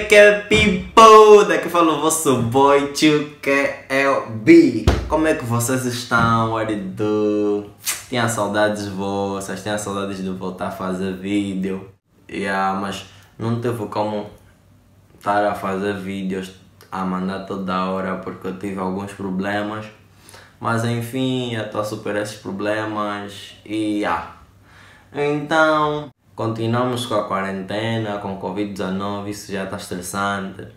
que é, people? Daqui fala o vosso boy, tio, que é o B. Como é que vocês estão? What it do? Tinha saudades vossas, tinha saudades de voltar a fazer vídeo. Mas não teve como estar a fazer vídeos, a mandar toda hora, porque eu tive alguns problemas. Mas enfim, eu estou a superar esses problemas e Então, continuamos com a quarentena, com Covid-19, isso já está estressante.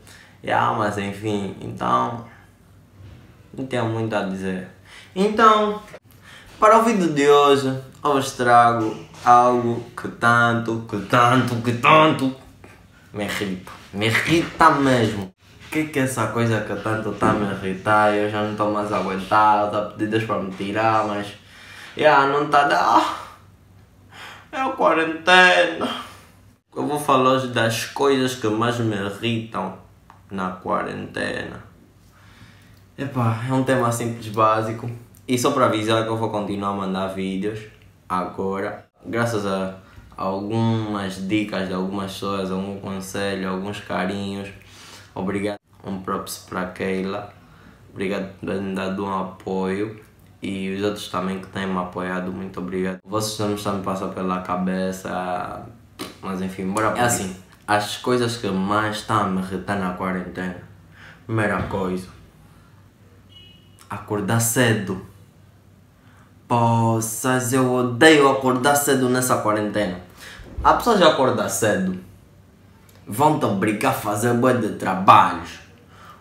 Mas enfim, então, não tenho muito a dizer. Então, para o vídeo de hoje, eu vos trago algo que tanto me irrita mesmo. O que é essa coisa que tanto está a me irritar? Eu já não estou mais a aguentar, estou a pedir Deus para me tirar, mas não está a dar. É a quarentena. Eu vou falar hoje das coisas que mais me irritam na quarentena. É um tema simples, básico. E só para avisar que eu vou continuar a mandar vídeos agora. Graças a algumas dicas de algumas pessoas, algum conselho, alguns carinhos. Obrigado. Um props para Keila. Obrigado por ter me dado um apoio. E os outros também que têm me apoiado, muito obrigado. Vocês não estão me passando pela cabeça. Mas enfim, bora para assim. As coisas que mais estão a me irritar na quarentena. Primeira coisa. Acordar cedo. Poças, eu odeio acordar cedo nessa quarentena. Há pessoas que acordam cedo, vão-te obrigar a fazer bué de trabalhos.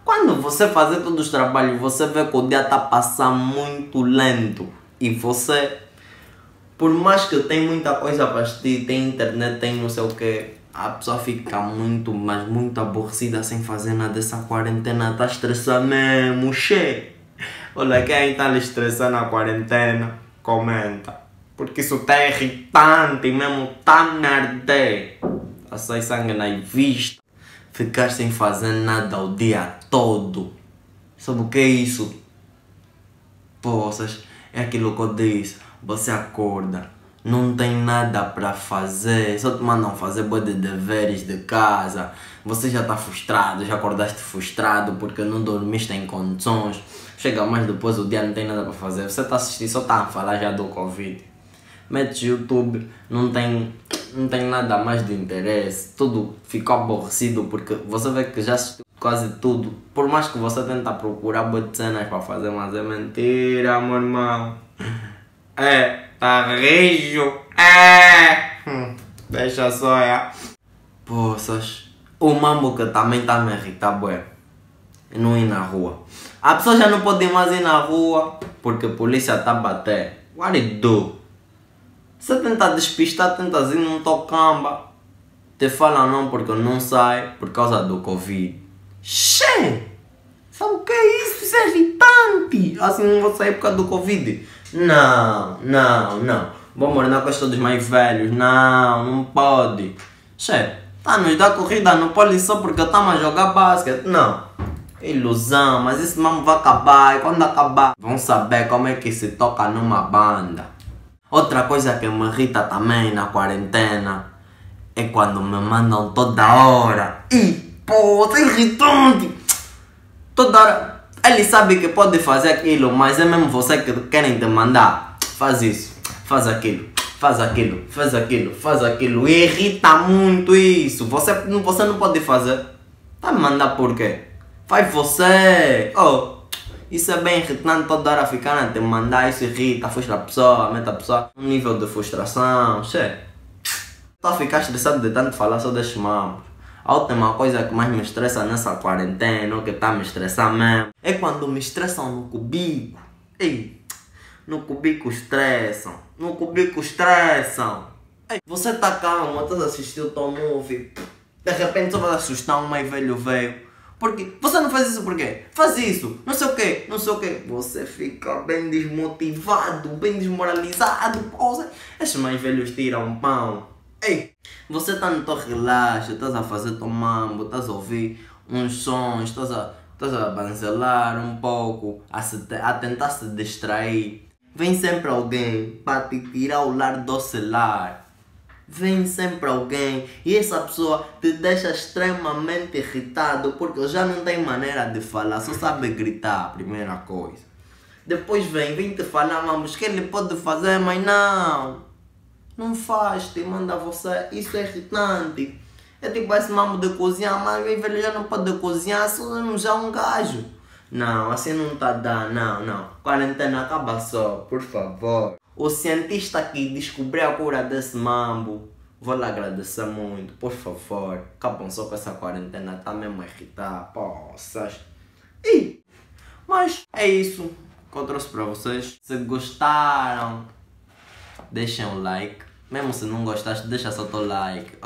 Quando você fazer todos os trabalhos, você vê que o dia está a passar muito lento. E você, por mais que tem muita coisa para assistir, tem internet, tem não sei o que, a pessoa fica muito aborrecida sem fazer nada. Dessa quarentena está estressando mesmo, Olha, quem está a estressar na quarentena, comenta. Porque isso está irritante mesmo, está a arder. A sair sangue na vista. Ficar sem fazer nada o dia todo. Sabe o que é isso? Poças, é aquilo que eu disse. Você acorda, não tem nada para fazer, só te mandam fazer bué de deveres de casa. Você já está frustrado, já acordaste frustrado porque não dormiste em condições. Chega mais depois, o dia não tem nada para fazer. Você está assistindo, só está a falar já do Covid. Metes YouTube, não tem nada mais de interesse. Tudo ficou aborrecido porque você vê que já assistiu quase tudo. Por mais que você tenta procurar boas cenas para fazer, mas é mentira, meu irmão. Tá rijo. Deixa só, Poças. O mambo que também está me irritar, bué. Não ir na rua. A pessoa já não pode mais ir na rua porque a polícia está a bater. What it do? Você tenta despistar, tenta ir num tocamba. Te fala não porque não sai por causa do Covid. Sabe o que é isso? Isso é irritante. Assim não vou sair por causa do Covid. Não. Vou morar na costa dos mais velhos. Não pode. Tá nos dar corrida no pole só porque estamos a jogar basquete. Não. Ilusão, mas isso mesmo vai acabar. E quando acabar, vão saber como é que se toca numa banda. Outra coisa que me irrita também na quarentena é quando me mandam toda hora. É irritante! Toda hora. Ele sabe que pode fazer aquilo, mas é mesmo você que querem te mandar. Faz isso, faz aquilo, faz aquilo. E irrita muito isso. Você não pode fazer. Tá me mandar por quê? Faz você! Isso é bem irritante, toda hora ficar a te mandar, isso irrita, frustra a pessoa, mete a pessoa num nível de frustração, Estou a ficar estressado de tanto falar só destes mamos. A última coisa que mais me estressa nessa quarentena, o que está a me estressar mesmo, é quando me estressam no cubico. No cubico estressam. Você está calmo, estás a assistir o teu movie, de repente só vai assustar um mais velho veio. Porque você não faz isso por quê? Faz isso, não sei o quê. Você fica bem desmotivado, bem desmoralizado. Esses mais velhos tiram pão. Você está no teu relaxo, estás a fazer teu mambo, estás a ouvir uns sons, estás a banzelar um pouco, a tentar se distrair. Vem sempre alguém para te tirar o lar do celular. vem sempre alguém e essa pessoa te deixa extremamente irritado porque já não tem maneira de falar, só sabe gritar, primeira coisa. Depois vem te falar, vamos, que ele pode fazer, mas não faz, te manda você, isso é irritante. É tipo esse mambo de cozinhar, mas ele já não pode cozinhar, só não já é um gajo. Não, assim não tá dando, não. Quarentena acaba só, por favor. O cientista que descobriu a cura desse mambo, vou lhe agradecer muito, por favor. Acabam só com essa quarentena, tá mesmo a irritar, poças. Mas é isso que eu trouxe pra vocês. Se gostaram, deixem um like. Mesmo se não gostaste, deixa só teu like.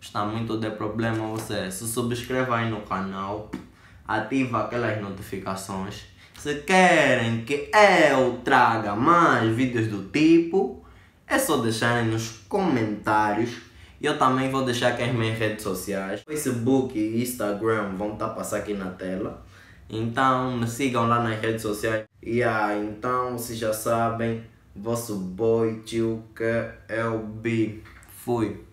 Está muito de problema você. Se subscreva aí no canal, ativa aquelas notificações. Se querem que eu traga mais vídeos do tipo, é só deixarem nos comentários. E eu também vou deixar aqui as minhas redes sociais. Facebook e Instagram vão estar passando aqui na tela. Então me sigam lá nas redes sociais. E então vocês já sabem, vosso boy tio que é o B. Fui.